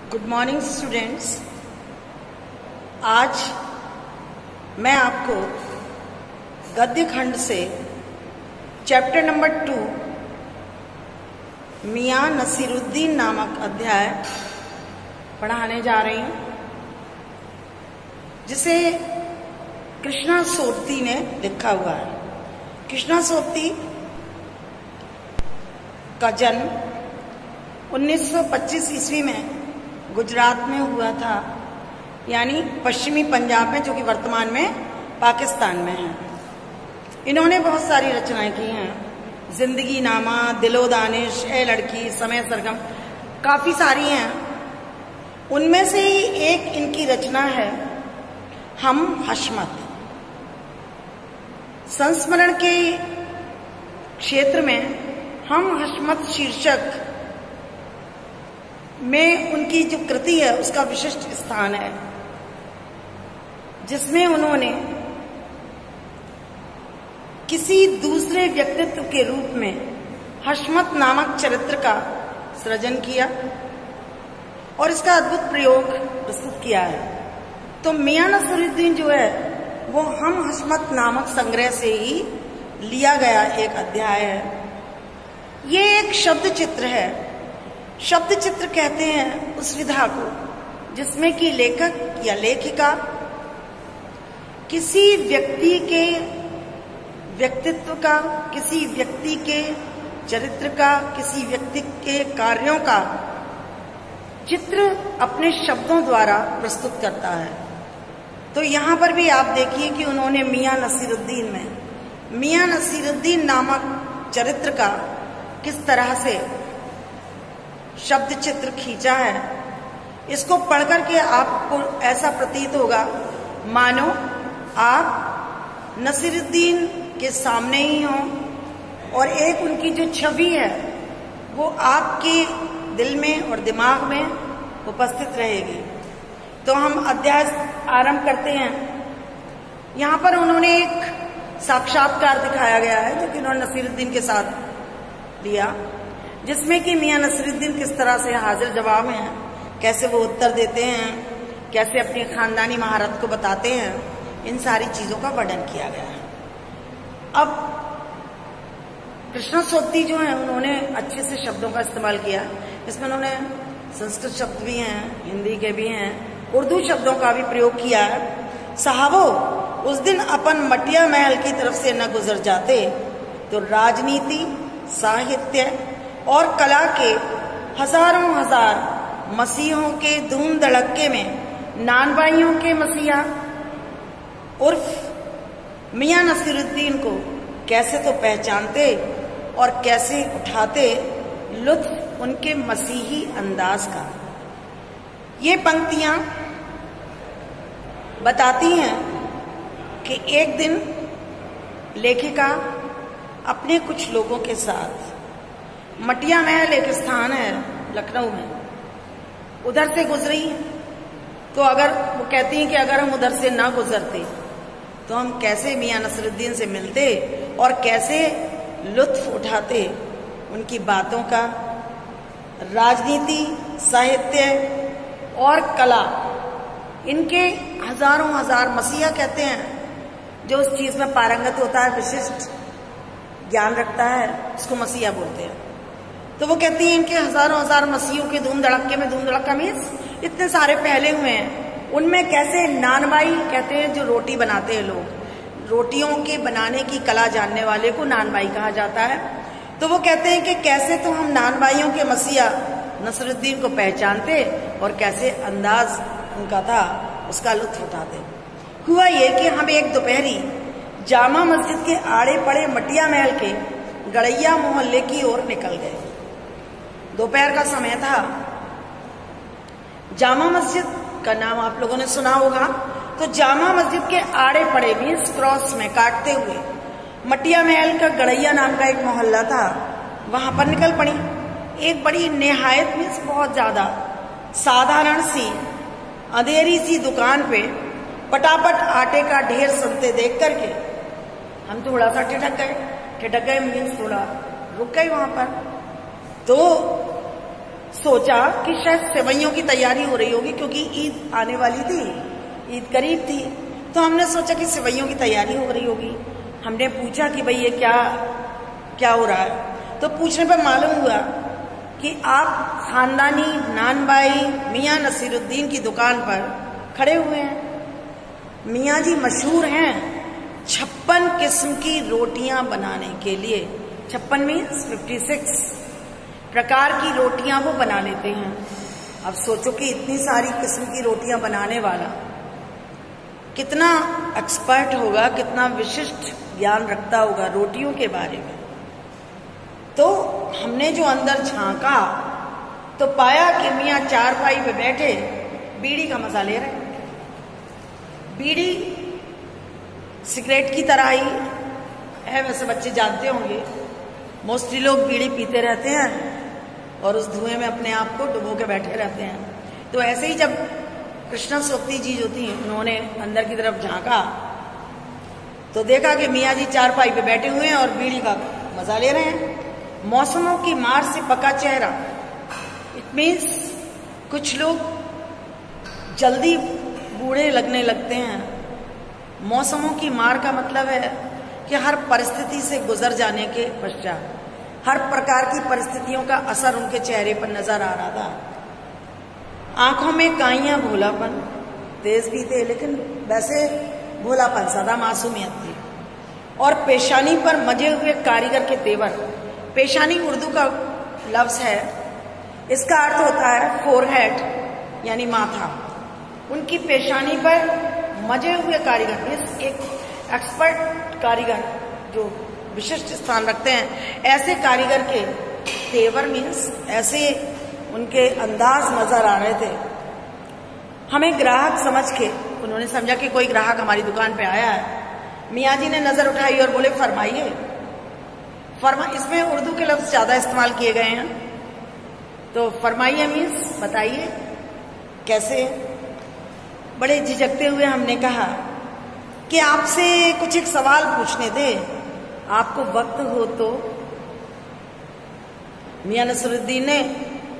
Good morning students. आज मैं आपको गद्य खंड से चैप्टर नंबर 2 मियां नसीरुद्दीन नामक अध्याय पढ़ाने जा रही हूं, जिसे कृष्णा सोबती ने लिखा हुआ है। कृष्णा सोबती का जन्म 1925 ईस्वी में गुजरात में हुआ था, यानी पश्चिमी पंजाब में, जो कि वर्तमान में पाकिस्तान में है। इन्होंने बहुत सारी रचनाएं की हैं, जिंदगी नामा, दिलो दानिश, ए लड़की, समय सरगम, काफी सारी हैं। उनमें से ही एक इनकी रचना है हम हशमत। संस्मरण के क्षेत्र में हम हशमत शीर्षक में उनकी जो कृति है उसका विशिष्ट स्थान है, जिसमें उन्होंने किसी दूसरे व्यक्तित्व के रूप में हशमत नामक चरित्र का सृजन किया और इसका अद्भुत प्रयोग प्रस्तुत किया है। तो मियां नसीरुद्दीन जो है वो हम हशमत नामक संग्रह से ही लिया गया एक अध्याय है। ये एक शब्द चित्र है। शब्द चित्र कहते हैं उस विधा को जिसमें कि लेखक या लेखिका किसी व्यक्ति के व्यक्तित्व का, किसी व्यक्ति के चरित्र का, किसी व्यक्ति के कार्यों का चित्र अपने शब्दों द्वारा प्रस्तुत करता है। तो यहाँ पर भी आप देखिए कि उन्होंने मियां नसीरुद्दीन में मियां नसीरुद्दीन नामक चरित्र का किस तरह से शब्द चित्र खींचा है। इसको पढ़कर के आपको ऐसा प्रतीत होगा मानो आप नसीरुद्दीन के सामने ही हों और एक उनकी जो छवि है वो आपके दिल में और दिमाग में उपस्थित रहेगी। तो हम अध्याय आरंभ करते हैं। यहाँ पर उन्होंने एक साक्षात्कार दिखाया गया है जो कि उन्होंने नसीरुद्दीन के साथ लिया, जिसमें कि मियां नसीरुद्दीन किस तरह से हाजिर जवाब हैं, कैसे वो उत्तर देते हैं, कैसे अपनी खानदानी महारत को बताते हैं, इन सारी चीजों का वर्णन किया गया है। अब कृष्णा सोबती जो है उन्होंने अच्छे से शब्दों का इस्तेमाल किया। इसमें उन्होंने संस्कृत शब्द भी हैं, हिंदी के भी हैं, उर्दू शब्दों का भी प्रयोग किया है। साहबो, उस दिन अपन मटिया महल की तरफ से न गुजर जाते तो राजनीति, साहित्य और कला के हजारों हजार मसीहों के धूम धड़क्के में नानबाइयों के मसीहा उर्फ मियां नसीरुद्दीन को कैसे तो पहचानते और कैसे उठाते लुत्फ उनके मसीही अंदाज का। ये पंक्तियां बताती हैं कि एक दिन लेखिका अपने कुछ लोगों के साथ, मटिया महल एक स्थान है लखनऊ में, उधर से गुजरी। तो अगर वो कहती हैं कि अगर हम उधर से ना गुजरते तो हम कैसे मियां नसीरुद्दीन से मिलते और कैसे लुत्फ उठाते उनकी बातों का। राजनीति, साहित्य और कला, इनके हजारों हजार मसीहा कहते हैं जो उस चीज में पारंगत होता है, विशिष्ट ज्ञान रखता है, उसको मसीहा बोलते हैं। तो वो कहती हैं इनके हजारों हजार मसीहों के धूम धड़क्के में, धूम धड़क्का मीन्स इतने सारे फैले हुए हैं, उनमें कैसे नानबाई कहते हैं जो रोटी बनाते हैं लोग, रोटियों के बनाने की कला जानने वाले को नानबाई कहा जाता है। तो वो कहते हैं कि कैसे तो हम नानबाइयों के मसीहा नसीरुद्दीन को पहचानते और कैसे अंदाज उनका था उसका लुत्फ उठाते। हुआ ये कि हम एक दोपहरी जामा मस्जिद के आड़े पड़े मटिया महल के गड़ैया मोहल्ले की ओर निकल गए। दोपहर का समय था। जामा मस्जिद का नाम आप लोगों ने सुना होगा। तो जामा मस्जिद के आड़े पड़े मीन्स क्रॉस में काटते हुए मटिया महल का गड़ैया नाम का एक मोहल्ला था, वहां पर निकल पड़ी। एक बड़ी निहायत मीन्स बहुत ज्यादा साधारण सी अंधेरी सी दुकान पे पटापट आटे का ढेर सनते देख करके हम थोड़ा सा ठिठक गए मीन्स थोड़ा रुक गए वहां पर। तो सोचा कि शायद सेवइयों की तैयारी हो रही होगी, क्योंकि ईद आने वाली थी, ईद करीब थी, तो हमने सोचा कि सेवइयों की तैयारी हो रही होगी। हमने पूछा कि भाई ये क्या हो रहा है, तो पूछने पर मालूम हुआ कि आप खानदानी नान भाई मियाँ नसीरुद्दीन की दुकान पर खड़े हुए हैं। मियाँ जी मशहूर हैं 56 किस्म की रोटियां बनाने के लिए। 56 मीन्स 56 प्रकार की रोटियां वो बना लेते हैं। अब सोचो कि इतनी सारी किस्म की रोटियां बनाने वाला कितना एक्सपर्ट होगा, कितना विशिष्ट ज्ञान रखता होगा रोटियों के बारे में। तो हमने जो अंदर झांका तो पाया कि मियाँ चारपाई पे बैठे बीड़ी का मजा ले रहे हैं। बीड़ी सिगरेट की तरह ही है, वैसे बच्चे जानते होंगे, मोस्टली लोग बीड़ी पीते रहते हैं और उस धुएं में अपने आप को डुबो के बैठे रहते हैं। तो ऐसे ही जब कृष्णा सोक्ति जी जो थी, उन्होंने अंदर की तरफ झांका तो देखा कि मियाँ जी चारपाई पे बैठे हुए हैं और बीड़ी का मजा ले रहे हैं। मौसमों की मार से पका चेहरा, इट मीन्स कुछ लोग जल्दी बूढ़े लगने लगते हैं। मौसमों की मार का मतलब है कि हर परिस्थिति से गुजर जाने के पश्चात हर प्रकार की परिस्थितियों का असर उनके चेहरे पर नजर आ रहा था। आंखों में काइयां, भोलापन, तेज भी थे लेकिन वैसे भोलापन, सदा मासूमियत थी, और पेशानी पर मजे हुए कारीगर के तेवर। पेशानी उर्दू का लफ्ज है, इसका अर्थ होता है फोरहेड यानी माथा। उनकी पेशानी पर मजे हुए कारीगर, एक एक्सपर्ट कारीगर जो विशिष्ट स्थान रखते हैं, ऐसे कारीगर के तेवर मीन्स ऐसे उनके अंदाज नजर आ रहे थे। हमें ग्राहक समझ के, उन्होंने समझा कि कोई ग्राहक हमारी दुकान पे आया है। मियाँ जी ने नजर उठाई और बोले फरमाइए। इसमें उर्दू के लफ्ज ज्यादा इस्तेमाल किए गए हैं, तो फरमाइए मीन्स बताइए कैसे। बड़े झिझकते हुए हमने कहा कि आपसे कुछ एक सवाल पूछने थे, आपको वक्त हो तो। मियाँ नसरुद्दीन ने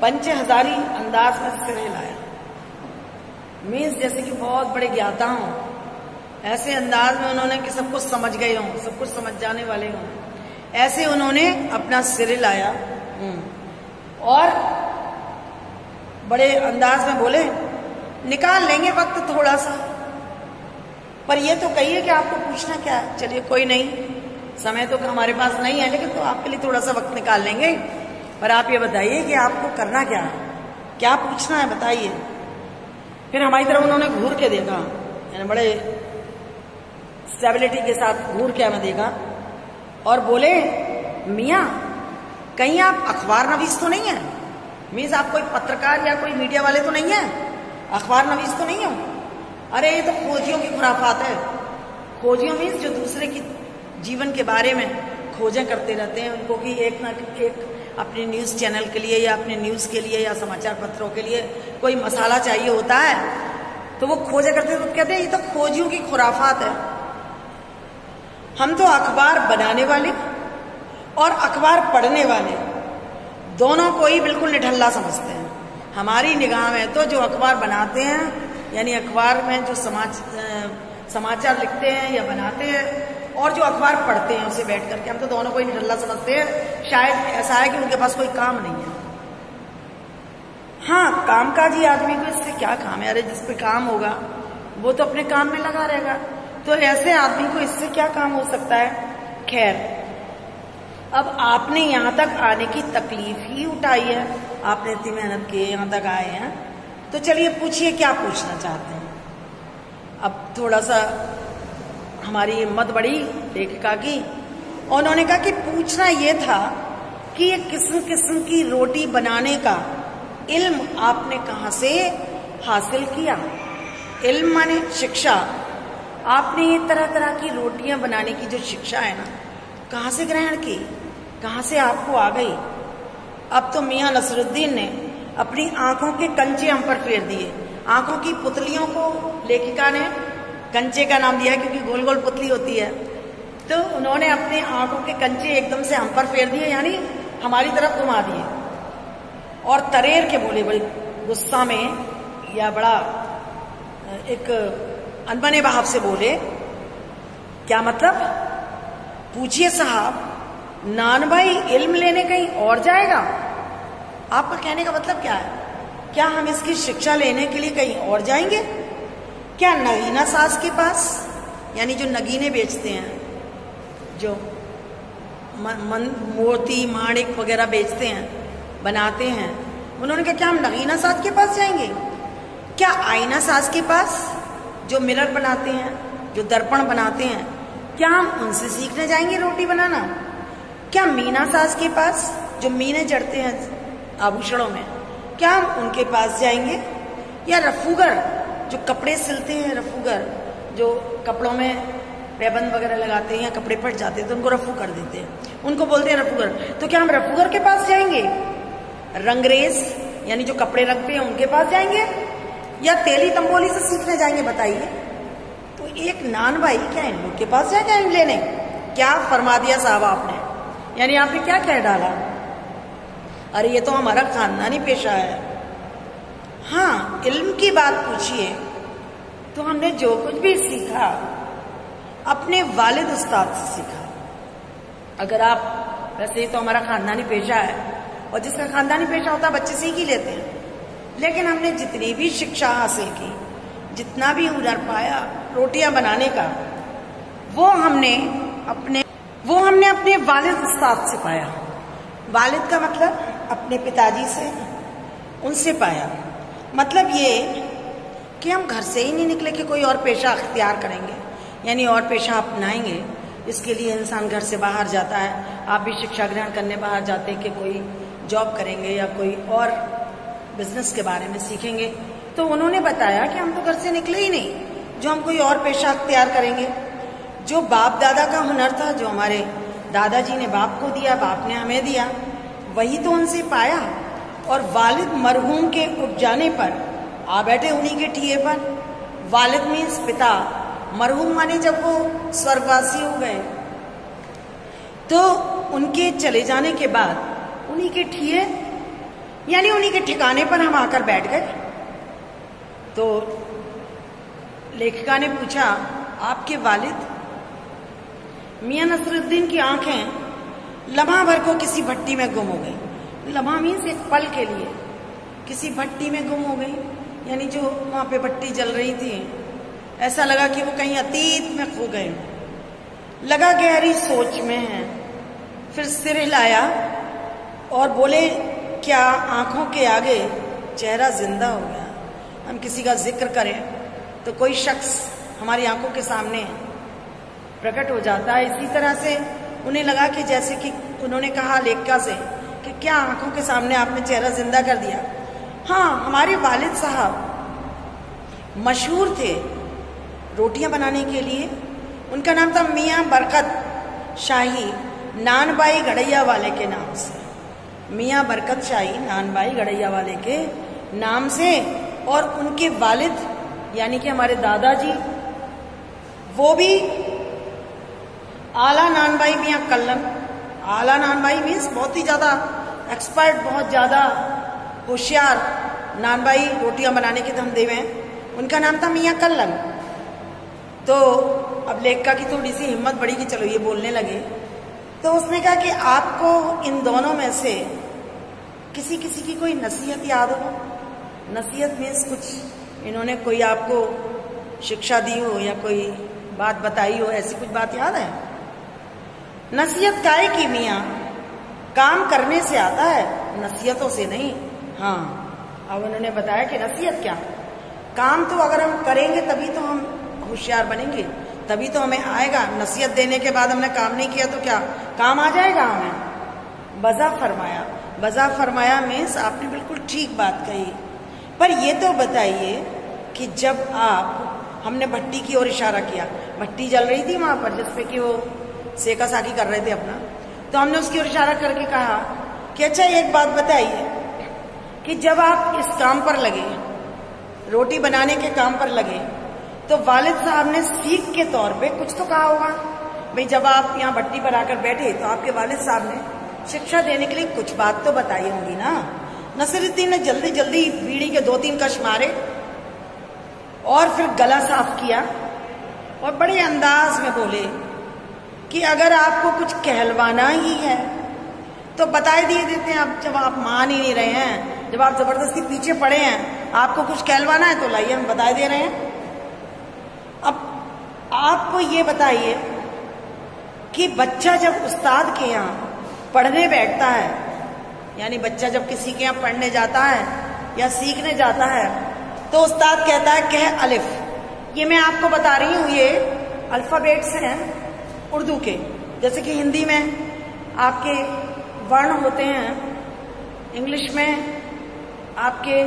पंच हजारी अंदाज में सिर हिलाया, मीन्स जैसे कि बहुत बड़े ज्ञाता हों, ऐसे अंदाज में उन्होंने कि सब कुछ समझ गए हों, सब कुछ समझ जाने वाले हों, ऐसे उन्होंने अपना सिर हिलाया और बड़े अंदाज में बोले निकाल लेंगे वक्त थोड़ा सा, पर ये तो कहिए कि आपको पूछना क्या है। चलिए कोई नहीं, समय तो हमारे पास नहीं है, लेकिन तो आपके लिए थोड़ा सा वक्त निकाल लेंगे, पर आप ये बताइए कि आपको करना क्या है, क्या पूछना है बताइए। फिर हमारी तरफ उन्होंने घूर के देखा, यानी बड़े स्टेबिलिटी के साथ घूर के हमें देखा और बोले मियाँ कहीं आप अखबार नवीस तो नहीं है? मीन्स आप कोई पत्रकार या कोई मीडिया वाले तो नहीं है, अखबार नवीस तो नहीं हो? अरे ये तो खोजियों की खुराफात है। खोजियों मीन्स जो दूसरे की जीवन के बारे में खोजें करते रहते हैं, उनको कि एक ना एक अपने न्यूज़ चैनल के लिए या अपने न्यूज़ के लिए या समाचार पत्रों के लिए कोई मसाला चाहिए होता है, तो वो खोजें करते हैं, तो कहते हैं ये तो खोजियों की खुराफात है। हम तो अखबार बनाने वाले और अखबार पढ़ने वाले दोनों को ही बिल्कुल निठल्ला समझते हैं। हमारी निगाह में तो जो अखबार बनाते हैं, यानी अखबार में जो समाचार लिखते हैं या बनाते हैं, और जो अखबार पढ़ते हैं उसे बैठ करके, हम तो दोनों को ही निठल्ला समझते हैं। शायद ऐसा है कि उनके पास कोई काम नहीं है। हाँ, कामकाजी आदमी को इससे क्या काम है, अरे जिस पे काम होगा वो तो अपने काम में लगा रहेगा, तो ऐसे आदमी को इससे क्या काम हो सकता है। खैर, अब आपने यहाँ तक आने की तकलीफ ही उठाई है, आपने इतनी मेहनत की, यहाँ तक आए हैं, तो चलिए पूछिए क्या पूछना चाहते हैं। अब थोड़ा सा हमारी हिम्मत बढ़ी लेखिका की, उन्होंने कहा कि पूछना ये था कि ये किस्म किस्म की रोटी बनाने का इल्म आपने कहाँ से हासिल किया। इल्म माने शिक्षा। आपने ये तरह तरह की रोटियां बनाने की जो शिक्षा है ना, कहाँ से ग्रहण की, कहाँ से आपको आ गई। अब तो मियाँ नसरुद्दीन ने अपनी आंखों के कंचे हम पर फेर दिए। आंखों की पुतलियों को लेखिका ने कंचे का नाम दिया है क्योंकि गोल गोल पुतली होती है, तो उन्होंने अपनी आंखों के कंचे एकदम से हम पर फेर दिए, यानी हमारी तरफ घुमा दिए। और तरेर के बोले, बड़े गुस्सा में या बड़ा एक अनबने भाव से बोले। क्या मतलब? पूछिए साहब, नान भाई इल्म लेने कहीं और जाएगा? आपका कहने का मतलब क्या है? क्या हम इसकी शिक्षा लेने के लिए कहीं और जाएंगे? क्या नगीना सास के पास, यानी जो नगीने बेचते हैं, जो मोती माणिक वगैरह बेचते हैं, बनाते हैं, उन्होंने कहा क्या हम नगीना सास के पास जाएंगे? क्या आईना सास के पास, जो मिरर बनाते हैं, जो दर्पण बनाते हैं, क्या हम उनसे सीखने जाएंगे रोटी बनाना? क्या मीना सास के पास, जो मीने जड़ते हैं आभूषणों में, क्या हम उनके पास जाएंगे? या रफूगर, जो कपड़े सिलते हैं, रफूगर जो कपड़ों में पैबंद वगैरह लगाते हैं या कपड़े फट जाते हैं तो उनको रफू कर देते हैं, उनको बोलते हैं रफूगर। तो क्या हम रफूगर के पास जाएंगे? रंगरेज, यानी जो कपड़े रखते हैं, उनके पास जाएंगे? या तेली तंबोली से सीखने जाएंगे? बताइए। तो एक नान भाई क्या इन लोग के पास जाएगा इल्म लेने? क्या फरमा दिया साहब आपने? यानी आपने क्या कह डाला? अरे ये तो हमारा खानदानी पेशा है। हाँ, इल्म की बात पूछिए तो हमने जो कुछ भी सीखा अपने वालिद उस्ताद से सीखा। अगर आप, वैसे ही तो हमारा खानदानी पेशा है और जिसका खानदानी पेशा होता है बच्चे सीख ही लेते हैं, लेकिन हमने जितनी भी शिक्षा हासिल की, जितना भी हुनर पाया रोटियां बनाने का, वो हमने अपने वालिद उस्ताद से पाया। वालिद का मतलब अपने पिताजी से, उनसे पाया। मतलब ये कि हम घर से ही नहीं निकले कि कोई और पेशा अख्तियार करेंगे, यानी और पेशा अपनाएंगे। इसके लिए इंसान घर से बाहर जाता है। आप भी शिक्षा ग्रहण करने बाहर जाते हैं कि कोई जॉब करेंगे या कोई और बिजनेस के बारे में सीखेंगे। तो उन्होंने बताया कि हम तो घर से निकले ही नहीं, जो हम कोई और पेशा अख्तियार करेंगे। जो बाप दादा का हुनर था, जो हमारे दादाजी ने बाप को दिया, बाप ने हमें दिया, वही तो उनसे पाया। और वालिद मरहूम के उठ जाने पर आ बैठे उन्हीं के ठिए पर। वालिद मीन्स पिता, मरहूम माने जब वो स्वर्गवासी हो गए, तो उनके चले जाने के बाद उन्हीं के ठिए, यानी उन्हीं के ठिकाने पर हम आकर बैठ गए। तो लेखिका ने पूछा, आपके वालिद मियां नसरुद्दीन की आंखें लम्हा भर को किसी भट्टी में गुम हो गई। लम्हा मीन्स एक पल के लिए किसी भट्टी में गुम हो गई, यानी जो वहां पे भट्टी जल रही थी, ऐसा लगा कि वो कहीं अतीत में खो गए। लगा गहरी सोच में है, फिर सिर हिलाया और बोले, क्या आंखों के आगे चेहरा जिंदा हो गया? हम किसी का जिक्र करें तो कोई शख्स हमारी आंखों के सामने प्रकट हो जाता है। इसी तरह से उन्हें लगा कि जैसे कि उन्होंने कहा लेखिका से कि क्या आंखों के सामने आपने चेहरा जिंदा कर दिया? हाँ, हमारे वालिद साहब मशहूर थे रोटियां बनाने के लिए। उनका नाम था मियां बरकत शाही नानबाई गड़ैया वाले के नाम से। मियां बरकत शाही नानबाई गड़ैया वाले के नाम से। और उनके वालिद यानी कि हमारे दादाजी, वो भी आला नानबाई मियां कल्लन। आला नानबाई मीन्स बहुत ही ज्यादा एक्सपर्ट, बहुत ज्यादा होशियार नानबाई रोटियां बनाने के धंधे में। उनका नाम था मियां कल्लन। तो अब लेखिका की थोड़ी सी हिम्मत बढ़ी कि चलो ये बोलने लगे, तो उसने कहा कि आपको इन दोनों में से किसी किसी की कोई नसीहत याद हो? नसीहत मीन्स कुछ इन्होंने कोई आपको शिक्षा दी हो या कोई बात बताई हो, ऐसी कुछ बात याद है? नसीहत काहे की मियाँ? काम करने से आता है, नसीहतों से नहीं। हाँ, अब उन्होंने बताया कि नसीहत क्या, काम तो अगर हम करेंगे तभी तो हम होशियार बनेंगे, तभी तो हमें आएगा। नसीहत देने के बाद हमने काम नहीं किया तो क्या काम आ जाएगा हमें? बजा फरमाया। बजा फरमाया मीन्स आपने बिल्कुल ठीक बात कही, पर ये तो बताइए कि जब हमने भट्टी की ओर इशारा किया, भट्टी जल रही थी वहां पर जिसपे कि वो सेका साकी कर रहे थे अपना, तो हमने उसकी ओर इशारा करके कहा कि अच्छा एक बात बताइए कि जब आप इस काम पर लगे, रोटी बनाने के काम पर लगे, तो वालिद साहब ने सीख के तौर पे कुछ तो कहा होगा। भाई जब आप यहाँ भट्टी पर आकर बैठे तो आपके वालिद साहब ने शिक्षा देने के लिए कुछ बात तो बताई होंगी ना। नसीरुद्दीन ने जल्दी जल्दी बीड़ी के 2-3 कश मारे और फिर गला साफ किया और बड़े अंदाज में बोले कि अगर आपको कुछ कहलवाना ही है तो बता दिए देते हैं। अब जब आप मान ही नहीं रहे हैं, जब आप जबरदस्ती पीछे पड़े हैं, आपको कुछ कहलवाना है तो लाइए हम बता दे रहे हैं। अब आपको ये बताइए कि बच्चा जब उस्ताद के यहाँ पढ़ने बैठता है, यानी बच्चा जब किसी के यहाँ पढ़ने जाता है या सीखने जाता है तो उस्ताद कहता है कह अलिफ। ये मैं आपको बता रही हूँ, ये अल्फाबेट्स हैं उर्दू के। जैसे कि हिंदी में आपके वर्ण होते हैं, इंग्लिश में आपके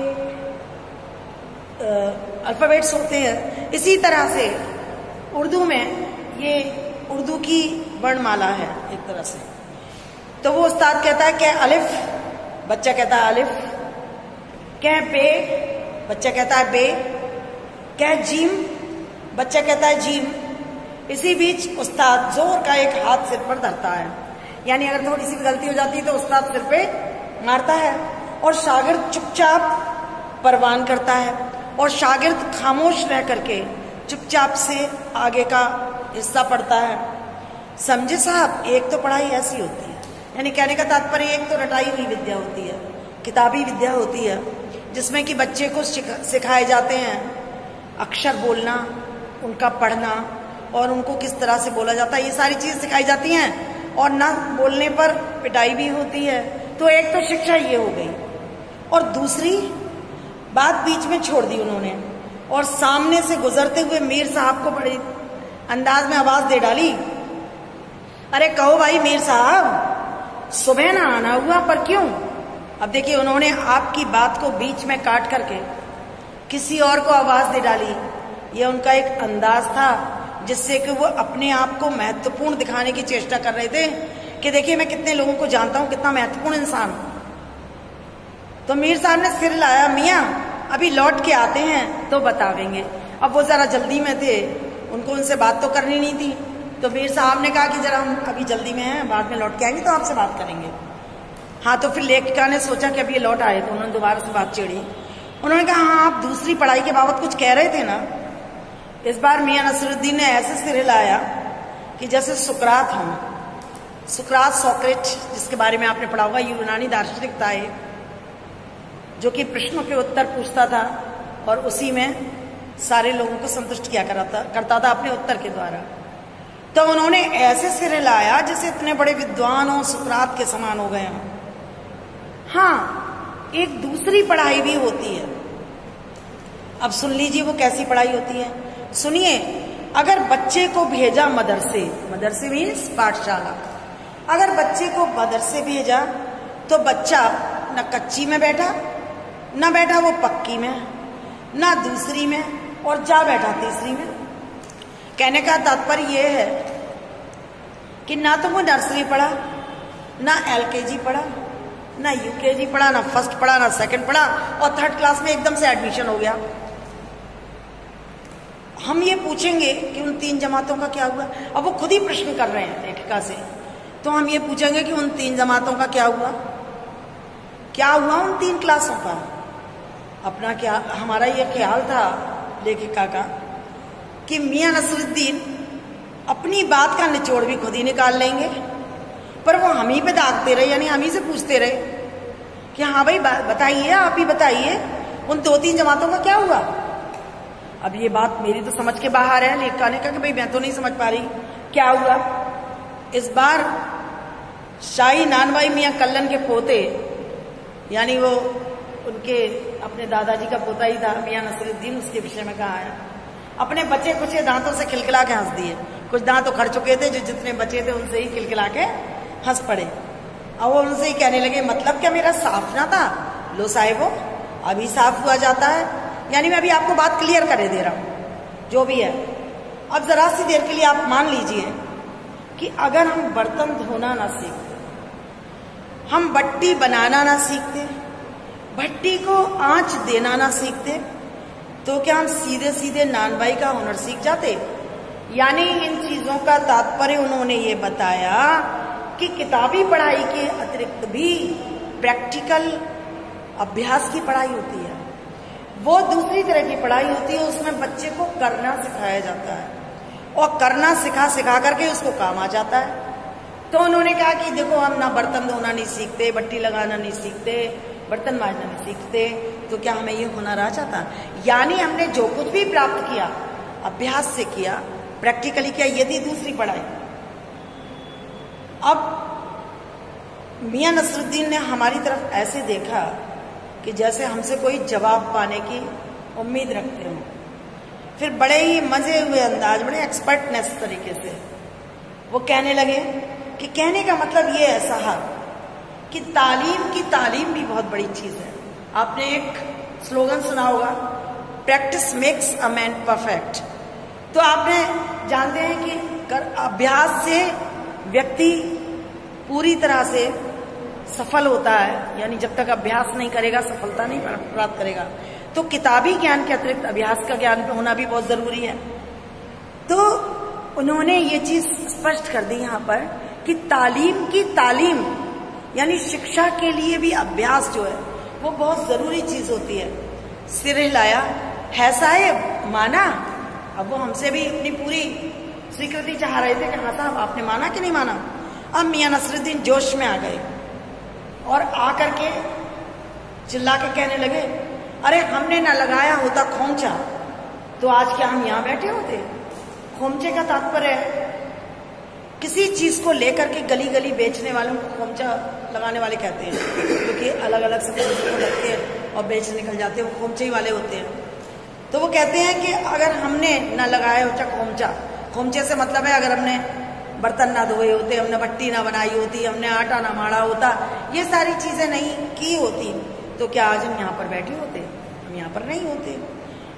अल्फाबेट्स होते हैं, इसी तरह से उर्दू में ये उर्दू की वर्णमाला है एक तरह से। तो वो उस्ताद कहता है कह अलिफ, बच्चा कहता है अलिफ। कह बे, बच्चा कहता है बे। कह जीम, बच्चा कहता है जीम। इसी बीच उस्ताद जोर का एक हाथ सिर पर धरता है, यानी अगर थोड़ी सी भी गलती हो जाती है तो उस्ताद सिर पे मारता है और शागिर्द चुपचाप परवान करता है और शागिर्द खामोश रह करके चुपचाप से आगे का हिस्सा पढ़ता है। समझे साहब, एक तो पढ़ाई ऐसी होती है, यानी कहने का तात्पर्य एक तो रटाई हुई विद्या होती है, किताबी विद्या होती है, जिसमें कि बच्चे को सिखाए जाते हैं अक्षर बोलना, उनका पढ़ना और उनको किस तरह से बोला जाता है, ये सारी चीजें सिखाई जाती हैं और ना बोलने पर पिटाई भी होती है। तो एक तो शिक्षा ये हो गई और दूसरी बात बीच में छोड़ दी उन्होंने और सामने से गुजरते हुए मीर साहब को बड़े अंदाज में आवाज दे डाली, अरे कहो भाई मीर साहब, सुबह ना आना हुआ पर क्यों? अब देखिए, उन्होंने आपकी बात को बीच में काट करके किसी और को आवाज दे डाली। ये उनका एक अंदाज था जिससे कि वो अपने आप को महत्वपूर्ण दिखाने की चेष्टा कर रहे थे कि देखिए मैं कितने लोगों को जानता हूं, कितना महत्वपूर्ण इंसान हूं। तो मीर साहब ने सिर लाया, मियाँ अभी लौट के आते हैं तो बतावेंगे। अब वो जरा जल्दी में थे, उनको उनसे बात तो करनी नहीं थी। तो मीर साहब ने कहा कि जरा हम अभी जल्दी में हैं, बाद में लौट के आएंगे तो आपसे बात करेंगे। हाँ, तो फिर लेखिका ने सोचा कि अब ये लौट आए तो उन्होंने दोबारा से बात छेड़ी। उन्होंने कहा हाँ, आप दूसरी पढ़ाई के बाबत कुछ कह रहे थे ना। इस बार मियाँ नसीरुद्दीन ने ऐसे सिर हिलाया कि जैसे सुकरात हों। सुकरात, सोक्रेट, जिसके बारे में आपने पढ़ा होगा, यूनानी दार्शनिक था एक, जो कि प्रश्नों के उत्तर पूछता था और उसी में सारे लोगों को संतुष्ट किया करता था अपने उत्तर के द्वारा। तो उन्होंने ऐसे सिर हिलाया जैसे इतने बड़े विद्वान हो, सुकरात के समान हो गए हों। हाँ, एक दूसरी पढ़ाई भी होती है। अब सुन लीजिए वो कैसी पढ़ाई होती है, सुनिए। अगर बच्चे को भेजा मदरसे, मदरसे मीन्स पाठशाला, अगर बच्चे को मदरसे भेजा तो बच्चा न कच्ची में बैठा, न बैठा वो पक्की में, न दूसरी में, और जा बैठा तीसरी में। कहने का तात्पर्य यह है कि ना तो वो नर्सरी पढ़ा, ना LKG पढ़ा, ना UKG पढ़ा, ना फर्स्ट पढ़ा, ना सेकंड पढ़ा, और 3rd क्लास में एकदम से एडमिशन हो गया। हम ये पूछेंगे कि उन 3 जमातों का क्या हुआ। अब वो खुद ही प्रश्न कर रहे हैं लेखिका से, तो हम ये पूछेंगे कि उन 3 जमातों का क्या हुआ, क्या हुआ उन 3 क्लासों का। अपना क्या, हमारा ये ख्याल था लेखिका का कि मियाँ नसीरुद्दीन अपनी बात का निचोड़ भी खुद ही निकाल लेंगे, पर वो हम ही पे दागते रहे, यानी हम ही से पूछते रहे कि हाँ भाई बताइए, आप ही बताइए उन 2-3 जमातों का क्या हुआ। अब ये बात मेरी तो समझ के बाहर है। लेखिका ने कहा कि भाई मैं तो नहीं समझ पा रही क्या हुआ। इस बार शाही नानभाई मियाँ कल्लन के पोते, यानी वो उनके अपने दादाजी का पोता ही था मियाँ नसीरुद्दीन, उसके विषय में कहा है, अपने बचे कुचे दांतों से खिलखिला के हंस दिए। कुछ दांत उखड़ चुके थे, जो जितने बचे थे उनसे ही खिलखिला के हंस पड़े। अब वो उनसे ही कहने लगे, मतलब क्या मेरा साफ ना था? लो साहिबो, अभी साफ हुआ जाता है। यानी मैं अभी आपको बात क्लियर करे दे रहा हूं जो भी है। अब जरा सी देर के लिए आप मान लीजिए कि अगर हम बर्तन धोना ना सीखते, हम बट्टी बनाना ना सीखते, भट्टी को आंच देना ना सीखते, तो क्या हम सीधे सीधे नानबाई का हुनर सीख जाते? यानी इन चीजों का तात्पर्य उन्होंने ये बताया कि किताबी पढ़ाई के अतिरिक्त भी प्रैक्टिकल अभ्यास की पढ़ाई होती है, वो दूसरी तरह की पढ़ाई होती है। उसमें बच्चे को करना सिखाया जाता है और करना सिखा करके उसको काम आ जाता है। तो उन्होंने कहा कि देखो, हम ना बर्तन धोना नहीं सीखते, बट्टी लगाना नहीं सीखते, बर्तन मांजना नहीं सीखते, तो क्या हमें ये हुनर आ जाता? यानी हमने जो कुछ भी प्राप्त किया अभ्यास से किया, प्रैक्टिकली किया, ये थी दूसरी पढ़ाई। अब मियां नसरुद्दीन ने हमारी तरफ ऐसे देखा कि जैसे हमसे कोई जवाब पाने की उम्मीद रखते हो। फिर बड़े ही मजे हुए अंदाज, बड़े एक्सपर्टनेस तरीके से वो कहने लगे कि कहने का मतलब ये है साहब कि तालीम की तालीम भी बहुत बड़ी चीज है। आपने एक स्लोगन सुना होगा, practice makes a man perfect. तो आपने जानते हैं कि अभ्यास से व्यक्ति पूरी तरह से सफल होता है, यानी जब तक अभ्यास नहीं करेगा सफलता नहीं प्राप्त करेगा। तो किताबी ज्ञान के अतिरिक्त अभ्यास का ज्ञान होना भी बहुत जरूरी है। तो उन्होंने ये चीज स्पष्ट कर दी यहाँ पर कि तालीम की तालीम यानी शिक्षा के लिए भी अभ्यास जो है वो बहुत जरूरी चीज होती है। सिर हिलाया, है साहेब, माना। अब वो हमसे भी अपनी पूरी स्वीकृति चाह रहे थे कि हाँ साहब आपने माना कि नहीं माना। अब मियां नसरुद्दीन जोश में आ गए और आकर के चिल्ला के कहने लगे, अरे हमने ना लगाया होता खोमचा तो आज क्या हम यहाँ बैठे होते? खोमचे का तात्पर्य है किसी चीज को लेकर के गली गली बेचने वालों को खोमचा लगाने वाले कहते हैं, क्योंकि अलग अलग से चीजों को लगते हैं और बेच निकल जाते हैं, वो खोमचे ही वाले होते हैं। तो वो कहते हैं कि अगर हमने ना लगाया होता खोमचा, खोमचे से मतलब है अगर हमने बर्तन ना धोए होते, हमने भट्टी ना बनाई होती, हमने आटा ना माड़ा होता, ये सारी चीजें नहीं की होती, तो क्या आज हम यहाँ पर बैठे होते? हम यहाँ पर नहीं होते।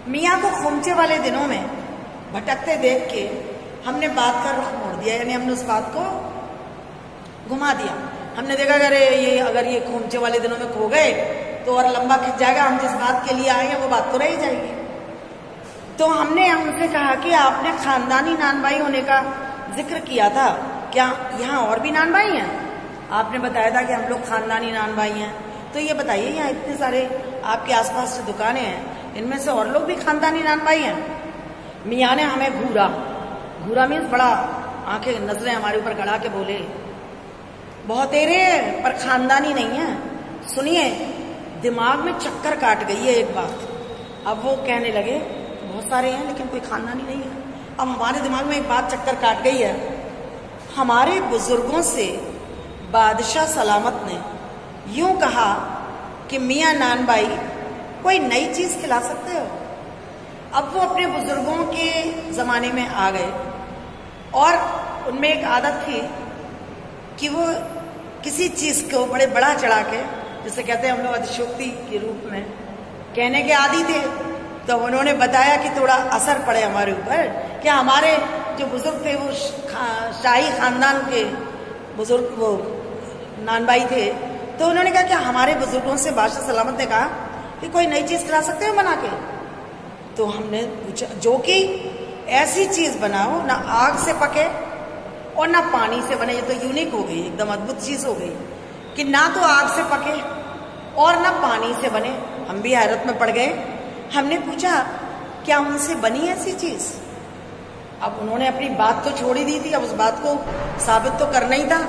मियाँ को खोमचे वाले दिनों में भटकते देख के हमने बात का रुख मोड़ दिया, यानी हमने उस बात को घुमा दिया। हमने देखा अगर ये खोमचे वाले दिनों में खो गए तो और लंबा खिंच जाएगा, हम जिस बात के लिए आए हैं वो बात तो रह ही जाएगी। तो हमने उनसे कहा कि आपने खानदानी नान भाई होने का जिक्र किया था, क्या यहाँ और भी नान भाई हैं? आपने बताया था कि हम लोग खानदानी नान भाई हैं। तो ये बताइए, यहाँ इतने सारे आपके आसपास जो दुकानें हैं इनमें से और लोग भी खानदानी नान भाई हैं? मियाँ ने हमें घूरा मीन्स बड़ा आंखें नजरें हमारे ऊपर गड़ा के बोले, बहुत एरे हैं पर खानदानी नहीं है। सुनिए, दिमाग में चक्कर काट गई है एक बात। अब वो कहने लगे बहुत सारे हैं लेकिन कोई खानदानी नहीं है। अब हमारे दिमाग में एक बात चक्कर काट गई है। हमारे बुजुर्गों से बादशाह सलामत ने यूं कहा कि मियाँ नान भाई कोई नई चीज खिला सकते हो। अब वो अपने बुजुर्गों के जमाने में आ गए और उनमें एक आदत थी कि वो किसी चीज को बड़े बड़ा चढ़ा के, जिसे कहते हैं हम लोग अतिशयोक्ति के रूप में कहने के आदी थे। तो उन्होंने बताया कि थोड़ा असर पड़े हमारे ऊपर, कि हमारे जो बुजुर्ग थे वो शाही खानदान के बुजुर्ग, वो नान भाई थे। तो उन्होंने कहा कि हमारे बुजुर्गों से बादशाह सलामत ने कहा कि कोई नई चीज खिला सकते हो बना के। तो हमने पूछा, जो कि ऐसी चीज बनाओ ना आग से पके और ना पानी से बने। ये तो यूनिक हो गई, एकदम अद्भुत चीज हो गई कि ना तो आग से पके और ना पानी से बने। हम भी हैरत में पड़ गए। हमने पूछा क्या उनसे बनी ऐसी चीज? अब उन्होंने अपनी बात तो छोड़ ही दी थी, अब उस बात को साबित तो करना ही था।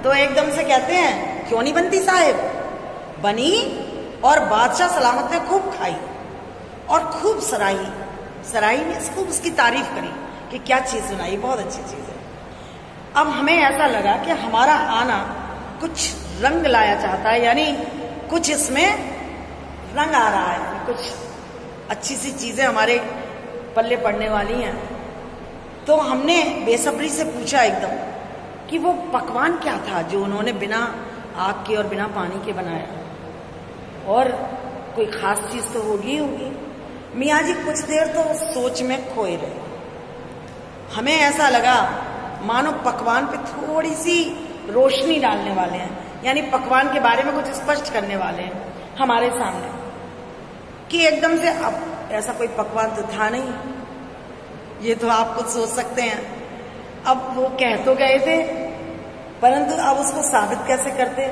तो एकदम से कहते हैं क्यों नहीं बनती साहिब? बनी और बादशाह सलामत ने खूब खाई और खूब सराही ने खूब उसकी तारीफ करी कि क्या चीज बनाई, बहुत अच्छी चीज है। अब हमें ऐसा लगा कि हमारा आना कुछ रंग लाया चाहता है, यानी कुछ इसमें रंग आ रहा है, कुछ अच्छी सी चीजें हमारे पल्ले पड़ने वाली हैं। तो हमने बेसब्री से पूछा एकदम कि वो पकवान क्या था जो उन्होंने बिना आग के और बिना पानी के बनाया, और कोई खास चीज तो होगी। मियाँ जी कुछ देर तो सोच में खोए रहे। हमें ऐसा लगा मानो पकवान पे थोड़ी सी रोशनी डालने वाले हैं, यानी पकवान के बारे में कुछ स्पष्ट करने वाले हैं हमारे सामने, कि एकदम से अब ऐसा कोई पकवान तो था नहीं, ये तो आप कुछ सोच सकते हैं। अब वो कह तो गए थे, परंतु अब उसको साबित कैसे करते?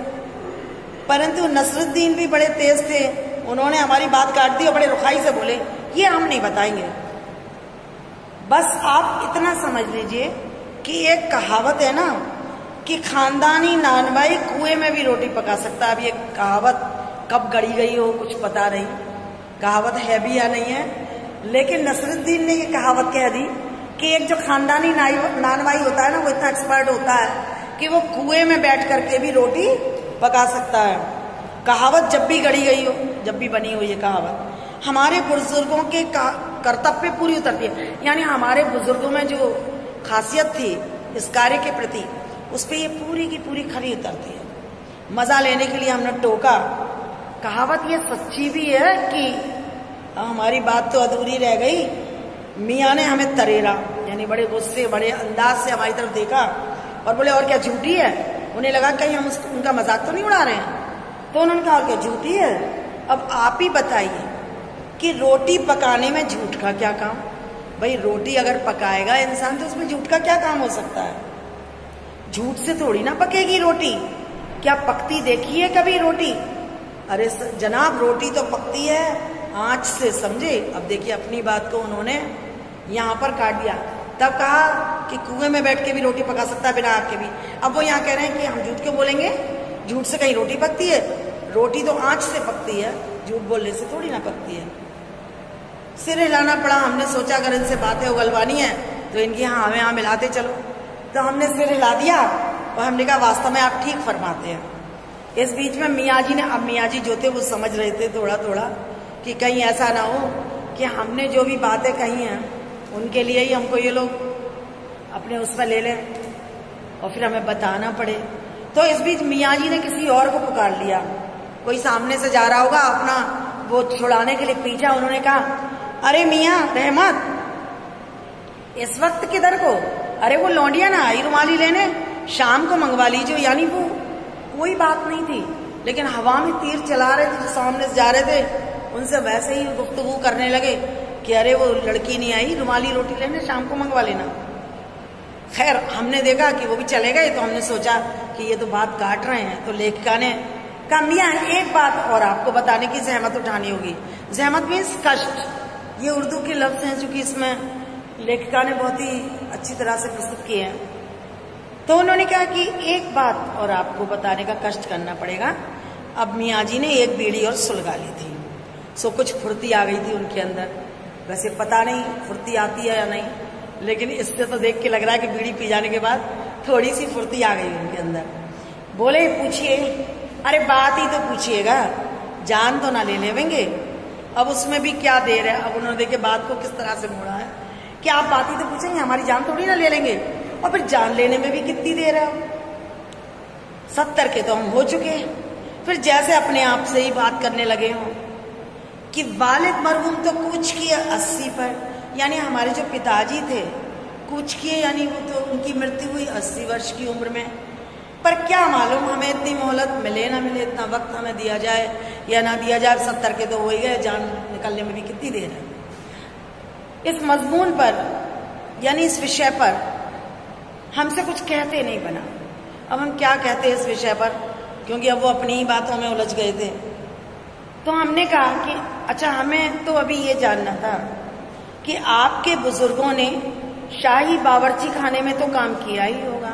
परंतु नसरुद्दीन भी बड़े तेज थे, उन्होंने हमारी बात काट दी और बड़े रुखाई से बोले ये हम नहीं बताएंगे। बस आप इतना समझ लीजिए कि एक कहावत है ना कि खानदानी नानभाई कुएं में भी रोटी पका सकता है। अब ये कहावत कब गढ़ी गई हो कुछ पता नहीं, कहावत है भी या नहीं है, लेकिन नसरुद्दीन ने ये कहावत कह दी कि एक जो खानदानी नानभाई होता है ना वो इतना एक्सपर्ट होता है कि वो कुएं में बैठ करके भी रोटी पका सकता है। कहावत जब भी गढ़ी गई हो, जब भी बनी हो ये कहावत, हमारे बुजुर्गों के कर्तव्य पूरी उतरती है। यानी हमारे बुजुर्गों में जो खासियत थी इस कार्य के प्रति, उस पर ये पूरी की पूरी खरी उतरती है। मजा लेने के लिए हमने टोका। कहावत ये सच्ची भी है कि हमारी बात तो अधूरी रह गई। मियाँ ने हमें तरेरा, यानी बड़े गुस्से बड़े अंदाज से हमारी तरफ देखा और बोले और क्या झूठी है। उन्हें लगा कहीं हम उनका मजाक तो नहीं उड़ा रहे हैं, तो उन्होंने कहा और क्या झूठी है। अब आप ही बताइए कि रोटी पकाने में झूठ का क्या काम। भाई रोटी अगर पकाएगा इंसान तो उसमें झूठ का क्या काम हो सकता है। झूठ से थोड़ी ना पकेगी रोटी। क्या पकती देखी है कभी रोटी? अरे जनाब रोटी तो पकती है आंच से, समझे। अब देखिए अपनी बात को उन्होंने यहाँ पर काट दिया। तब कहा कि कुएं में बैठ के भी रोटी पका सकता है बिना आग के भी। अब वो यहाँ कह रहे हैं कि हम झूठ क्यों बोलेंगे, झूठ से कहीं रोटी पकती है? रोटी तो आंच से पकती है, झूठ बोलने से थोड़ी ना पकती है। सिर हिलाना पड़ा। हमने सोचा अगर इनसे बातें उगलवानी है तो इनकी यहाँ हमें मिलाते चलो, तो हमने सिर हिला दिया और हमने कहा वास्तव में आप ठीक फरमाते हैं। इस बीच में मियाँ जी ने, अब मियाँ जी जो थे वो समझ रहे थे थोड़ा थोड़ा कि कहीं ऐसा ना हो कि हमने जो भी बातें कही हैं उनके लिए ही हमको ये लोग अपने उसमें ले लें और फिर हमें बताना पड़े। तो इस बीच मियाँ जी ने किसी और को पुकार लिया। कोई सामने से जा रहा होगा, अपना वो छुड़ाने के लिए पीछा। उन्होंने कहा अरे मियाँ रहमत, इस वक्त किधर को? अरे वो लौंडिया ना आई रुमाली लेने, शाम को मंगवा लीजिए। यानी वो कोई बात नहीं थी, लेकिन हवा में तीर चला रहे थे। जो सामने से जा रहे थे उनसे वैसे ही गुफ्तगू करने लगे कि अरे वो लड़की नहीं आई रुमाली रोटी लेने, शाम को मंगवा लेना। खैर हमने देखा कि वो भी चले गए, तो हमने सोचा कि ये तो बात काट रहे हैं। तो लेखिका ने कहा मियाँ एक बात और आपको बताने की जहमत उठानी होगी। जहमत मीन्स कष्ट, ये उर्दू के लफ्ज हैं चूंकि इसमें लेखिका ने बहुत ही अच्छी तरह से प्रस्तुत किए हैं। तो उन्होंने कहा कि एक बात और आपको बताने का कष्ट करना पड़ेगा। अब मियाँ जी ने एक बीड़ी और सुलगा ली थी, सो कुछ फुर्ती आ गई थी उनके अंदर। वैसे पता नहीं फुर्ती आती है या नहीं, लेकिन इससे तो देख के लग रहा है कि बीड़ी पी जाने के बाद थोड़ी सी फुर्ती आ गई उनके अंदर। बोले पूछिए। अरे बात ही तो पूछिएगा, जान तो ना ले लेंगे। अब उसमें भी क्या देर है। अब उन्होंने देखे बात को किस तरह से मोड़ा है कि आप बात ही तो पूछेंगे, हमारी जान थोड़ी ना ले लेंगे। और फिर जान लेने में भी कितनी देर है, 70 के तो हम हो चुके हैं। फिर जैसे अपने आप से ही बात करने लगे हों कि वालिद मरहूम तो कूच किए 80 पर, यानी हमारे जो पिताजी थे कूच किए, यानी वो तो उनकी मृत्यु हुई 80 वर्ष की उम्र में। पर क्या मालूम हमें इतनी मोहलत मिले ना मिले, इतना वक्त हमें दिया जाए या ना दिया जाए। 70 के तो हो ही गए, जान निकलने में भी कितनी देर है। इस मजमून पर यानी इस विषय पर हमसे कुछ कहते नहीं बना। अब हम क्या कहते इस विषय पर, क्योंकि अब वो अपनी ही बातों में उलझ गए थे। तो हमने कहा कि अच्छा हमें तो अभी ये जानना था कि आपके बुजुर्गों ने शाही बावर्ची खाने में तो काम किया ही होगा,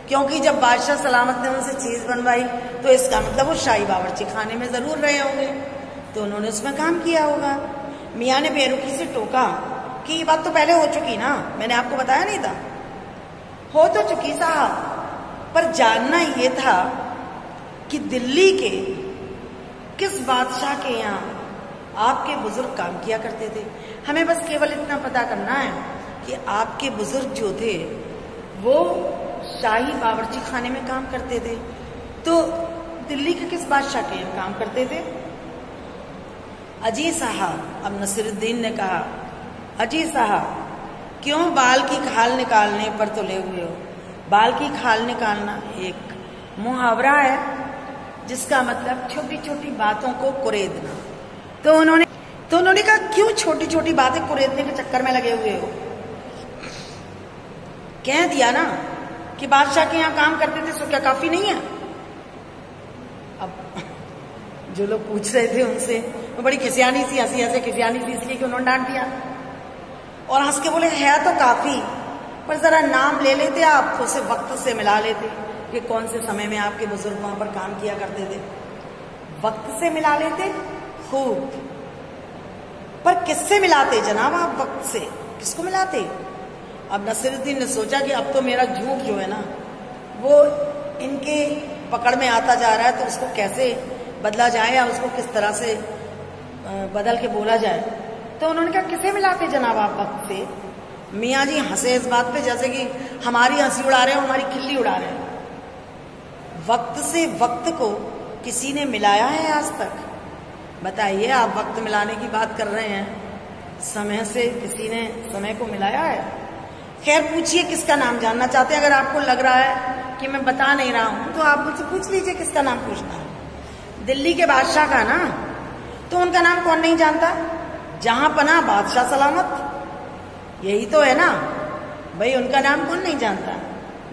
क्योंकि जब बादशाह सलामत ने उनसे चीज बनवाई तो इसका मतलब वो शाही बावर्ची खाने में जरूर रहे होंगे, तो उन्होंने उसमें काम किया होगा। मियाँ ने बेरुखी से टोका कि ये बात तो पहले हो चुकी ना, मैंने आपको बताया नहीं था। हो तो चुकी साहब, पर जानना ये था कि दिल्ली के किस बादशाह के यहाँ आपके बुजुर्ग काम किया करते थे। हमें बस केवल इतना पता करना है कि आपके बुजुर्ग जो थे वो शाही बावर्ची खाने में काम करते थे। तो दिल्ली के किस बादशाह के यहाँ काम करते थे? अजी साहब, अब नसीरुद्दीन ने कहा अजी साहब क्यों बाल की खाल निकालने पर तुले हुए हो? बाल की खाल निकालना एक मुहावरा है जिसका मतलब छोटी छोटी बातों को कुरेदना। तो उन्होंने कहा क्यों छोटी छोटी बातें कुरेदने के चक्कर में लगे हुए हो? कह दिया ना कि बादशाह के यहाँ काम करते थे, सो क्या काफी नहीं है? अब जो लोग पूछ रहे थे उनसे, वो बड़ी खिसियानी सी, हंसी ऐसे खिसियानी सी इसलिए कि उन्होंने डांट दिया। और हंस के बोले है तो काफी, पर जरा नाम ले लेते आप, उसे वक्त से मिला लेते कि कौन से समय में आपके बुजुर्ग वहां पर काम किया करते थे। वक्त से मिला लेते खूब, पर किससे मिलाते जनाब आप? वक्त से किसको मिलाते? अब नसीरुद्दीन ने सोचा कि अब तो मेरा झूठ जो है ना वो इनके पकड़ में आता जा रहा है, तो उसको कैसे बदला जाए या उसको किस तरह से बदल के बोला जाए। तो उन्होंने कहा किसे मिलाते जनाब आप वक्त से? मियाँ जी हंसे इस बात पे जैसे कि हमारी हंसी उड़ा रहे हो, हमारी खिल्ली उड़ा रहे हो। वक्त से वक्त को किसी ने मिलाया है आज तक? बताइए, आप वक्त मिलाने की बात कर रहे हैं, समय से किसी ने समय को मिलाया है? खैर पूछिए किसका नाम जानना चाहते हैं। अगर आपको लग रहा है कि मैं बता नहीं रहा हूं तो आप मुझसे पूछ लीजिए किसका नाम पूछना है। दिल्ली के बादशाह का ना, तो उनका नाम कौन नहीं जानता? जहां पना बादशाह सलामत, यही तो है ना भाई, उनका नाम कौन नहीं जानता?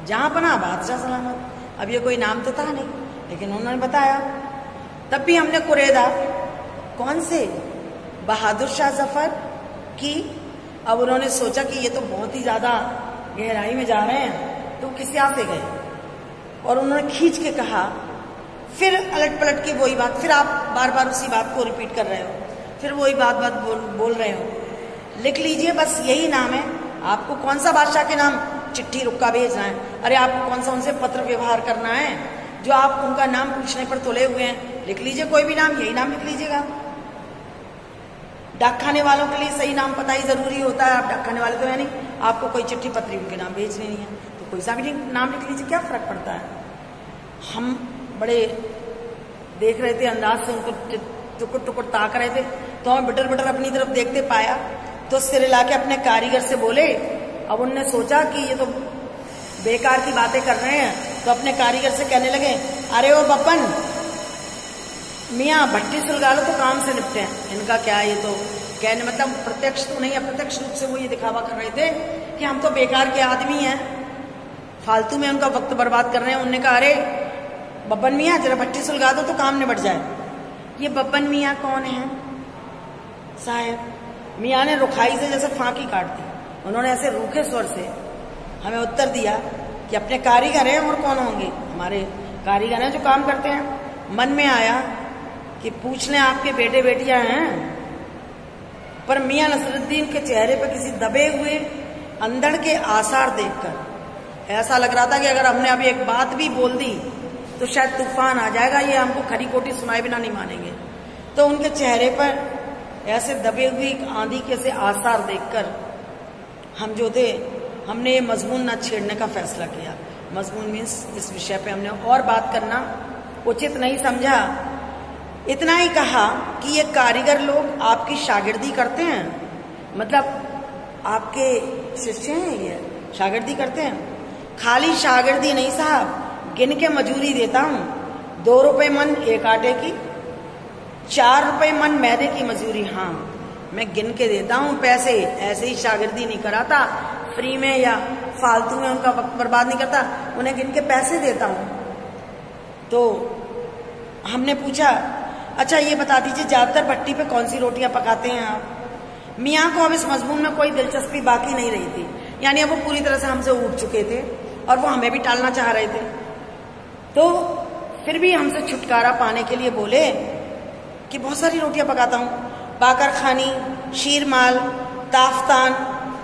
जहां पना बादशाह सलामत। अब ये कोई नाम तो था नहीं, लेकिन उन्होंने बताया। तब भी हमने कुरेदा, कौन से? बहादुर शाह जफर की। अब उन्होंने सोचा कि ये तो बहुत ही ज्यादा गहराई में जा रहे हैं, तो किसी आते गए और उन्होंने खींच के कहा, फिर अलट पलट के वही बात, फिर आप बार बार उसी बात को रिपीट कर रहे हो, फिर वही बात बोल रहे हो। लिख लीजिए, बस यही नाम है। आपको कौन सा बादशाह के नाम चिट्ठी रुक्का भेजना है? अरे आपको कौन सा उनसे पत्र व्यवहार करना है जो आप उनका नाम पूछने पर तुले हुए हैं? लिख लीजिए कोई भी नाम, यही नाम लिख लीजिएगा। डाक खाने वालों के लिए सही नाम पता ही जरूरी होता है। आप डाक खाने वाले तो है नहीं, आपको कोई चिट्ठी पत्री उनके नाम भेजनी नहीं है, तो कोई सा भी नाम लिख लीजिए, क्या फर्क पड़ता है। हम बड़े देख रहे थे अंदाज से, उनको टुकुर टुकुर ताक रहे थे, तो हम बिटर बिटर अपनी तरफ देखते पाया, तो सिर हिला के अपने कारीगर से बोले। अब उनने सोचा कि ये तो बेकार की बातें कर रहे हैं, तो अपने कारीगर से कहने लगे, अरे ओ बब्बन मियाँ भट्टी सुलगा लो तो काम से निपटे हैं। इनका क्या है, ये तो कहने मतलब प्रत्यक्ष तो नहीं, अप्रत्यक्ष रूप से वो ये दिखावा कर रहे थे कि हम तो बेकार के आदमी हैं, फालतू में उनका वक्त बर्बाद कर रहे हैं। उनने कहा, अरे बब्बन मियाँ जरा भट्टी सुलगा दो तो काम निपट जाए। ये बब्बन मियाँ कौन है साहब? मियाँ ने रुखाई से जैसे फांकी काट दी। उन्होंने ऐसे रूखे स्वर से हमें उत्तर दिया कि अपने कारीगर हैं, और कौन होंगे? हमारे कारीगर हैं जो काम करते हैं। मन में आया कि पूछ लें आपके बेटे बेटियां हैं, पर मियाँ नसरुद्दीन के चेहरे पर किसी दबे हुए अंधड़ के आसार देखकर ऐसा लग रहा था कि अगर हमने अभी एक बात भी बोल दी तो शायद तूफान आ जाएगा, ये हमको खरी खोटी सुनाए बिना नहीं मानेंगे। तो उनके चेहरे पर ऐसे दबे हुए आंधी के से आसार देखकर हम जो थे, हमने ये मजमून न छेड़ने का फैसला किया। मजमून मीन्स इस विषय पे हमने और बात करना उचित नहीं समझा। इतना ही कहा कि ये कारीगर लोग आपकी शागिर्दी करते हैं, मतलब आपके शिष्य हैं, ये शागिर्दी करते हैं। खाली शागिर्दी नहीं साहब, गिन के मजूरी देता हूँ। 2 रुपए मन एक आटे की, 4 रुपए मन मैदे की मजूरी। हाँ, मैं गिन के देता हूँ पैसे, ऐसे ही शागिर्दी नहीं कराता फ्री में या फालतू में, उनका वक्त बर्बाद नहीं करता, उन्हें गिन के पैसे देता हूँ। तो हमने पूछा, अच्छा ये बता दीजिए ज्यादातर भट्टी पे कौन सी रोटियां पकाते हैं आप? मियाँ को अब इस मजमून में कोई दिलचस्पी बाकी नहीं रही थी, यानी अब वो पूरी तरह से हमसे ऊब चुके थे और वो हमें भी टालना चाह रहे थे। तो फिर भी हमसे छुटकारा पाने के लिए बोले कि बहुत सारी रोटियां पकाता हूँ, बाकर खानी, शीरमाल, ताफ्तान,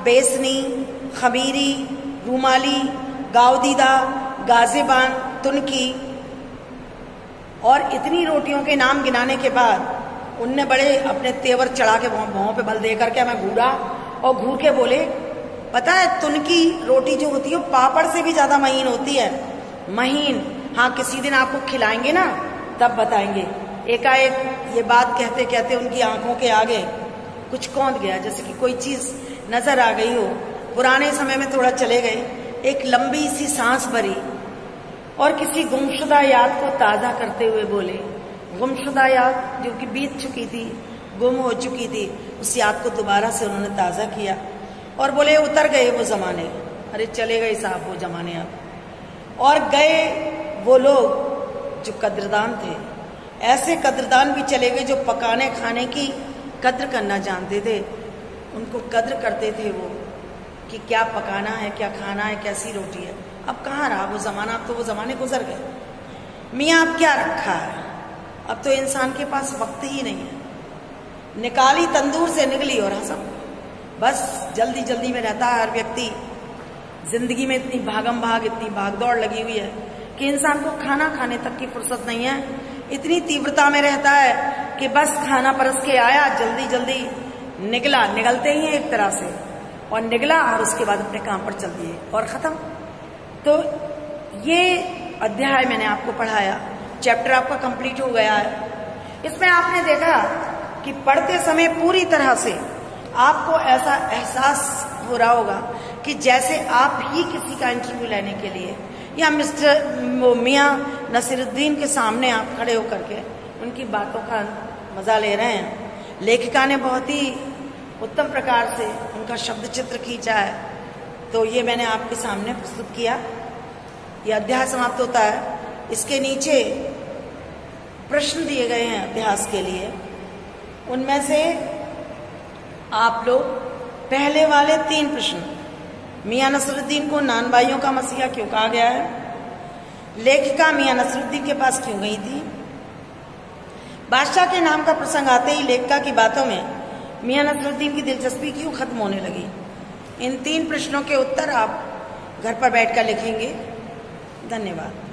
बेसनी, खमीरी, रूमाली, गावदीदा, गाजेबान, तुनकी। और इतनी रोटियों के नाम गिनाने के बाद उनने बड़े अपने तेवर चढ़ा के भौं पे बल दे करके हमें घूरा और घूर के बोले, पता है तुनकी रोटी जो होती है वो पापड़ से भी ज्यादा महीन होती है। महीन, हाँ किसी दिन आपको खिलाएंगे ना तब बताएंगे। एकाएक ये बात कहते कहते उनकी आंखों के आगे कुछ कौंध गया, जैसे कि कोई चीज नजर आ गई हो। पुराने समय में थोड़ा चले गए, एक लंबी सी सांस भरी और किसी गुमशुदा याद को ताजा करते हुए बोले। गुमशुदा याद जो कि बीत चुकी थी, गुम हो चुकी थी, उस याद को दोबारा से उन्होंने ताजा किया और बोले, उतर गए वो जमाने। अरे चले गए साहब वो जमाने अब, और गए वो लोग जो कद्रदान थे, ऐसे कद्रदान भी चले गए जो पकाने खाने की कद्र करना जानते थे। उनको कद्र करते थे वो कि क्या पकाना है, क्या खाना है, कैसी रोटी है। अब कहाँ रहा वो ज़माना, अब तो वो ज़माने गुजर गए। मियाँ अब क्या रखा है, अब तो इंसान के पास वक्त ही नहीं है। निकाली तंदूर से निकली और हसम, बस जल्दी जल्दी में रहता है हर व्यक्ति। जिंदगी में इतनी भागम भाग, इतनी भागदौड़ लगी हुई है कि इंसान को खाना खाने तक की फुर्सत नहीं है। इतनी तीव्रता में रहता है कि बस खाना परस के आया, जल्दी जल्दी निकला, निकलते ही एक तरह से, और निकला और उसके बाद अपने काम पर चल दिए और खत्म। तो ये अध्याय मैंने आपको पढ़ाया, चैप्टर आपका कंप्लीट हो गया है। इसमें आपने देखा कि पढ़ते समय पूरी तरह से आपको ऐसा एहसास हो रहा होगा कि जैसे आप ही किसी का इंटरव्यू लेने के लिए या मिस्टर मियाँ नसीरुद्दीन के सामने आप खड़े होकर के उनकी बातों का मजा ले रहे हैं। लेखिका ने बहुत ही उत्तम प्रकार से उनका शब्द चित्र खींचा है, तो ये मैंने आपके सामने प्रस्तुत किया। यह अध्याय समाप्त होता है। इसके नीचे प्रश्न दिए गए हैं अभ्यास के लिए, उनमें से आप लोग पहले वाले 3 प्रश्न, मियाँ नसरुद्दीन को नान भाइयों का मसीहा क्यों कहा गया है, लेखिका मियाँ नसरुद्दीन के पास क्यों गई थी, बादशाह के नाम का प्रसंग आते ही लेखिका की बातों में मियाँ नसरुद्दीन की दिलचस्पी क्यों खत्म होने लगी। इन 3 प्रश्नों के उत्तर आप घर पर बैठकर लिखेंगे। धन्यवाद।